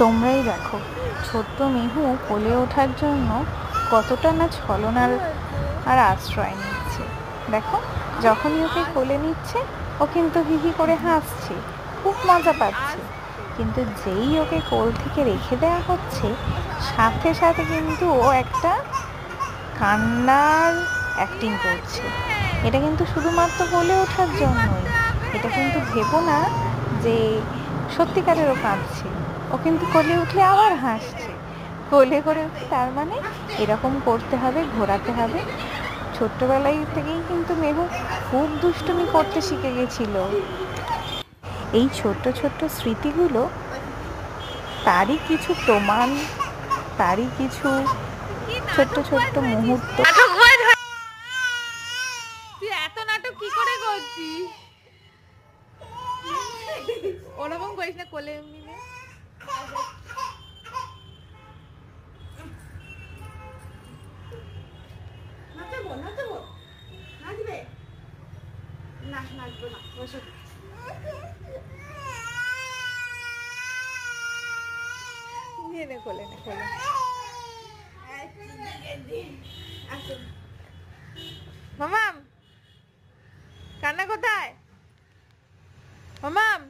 তোমরাই দেখো ছোট্ট মিহু কোলে ওঠার জন্য কতটা না ছলনার আর আশ্রয় নিচ্ছে। দেখো যখনই ওকে কোলে নিচ্ছে ও কিন্তু হিহি করে হাসছে, খুব মজা পাচ্ছে। কিন্তু যেই ওকে কোল থেকে রেখে দেওয়া হচ্ছে সাথে সাথে কিন্তু ও একটা কান্নার অ্যাক্টিং করছে। এটা কিন্তু শুধুমাত্র কোলে ওঠার জন্যই, এটা কিন্তু ভেবো না যে সত্যিকারেরও কাঁদছে। ও কিন্তু কোলে উঠলে আবার হাসছে, কোলে করে উঠে তার মানে এরকম করতে হবে, ঘোরাতে হবে। ছোট্টবেলায় থেকেই কিন্তু মেহু খুব দুষ্টুমি করতে শিখে গেছিল। এই ছোট্ট ছোট্ট স্মৃতিগুলো তারই কিছু প্রমাণ, তারই কিছু ছোট্ট ছোট্ট মুহূর্ত। তুই এত নাটক কি করে করছিস? ওরকম করিস না, কোলে এমনি নে। নাচবো নাচবো নাচবে না, নাচবো না, বসো। নিয়ে নে কোলে, নে কোলে। মামাম কান্না কোথায়? মামাম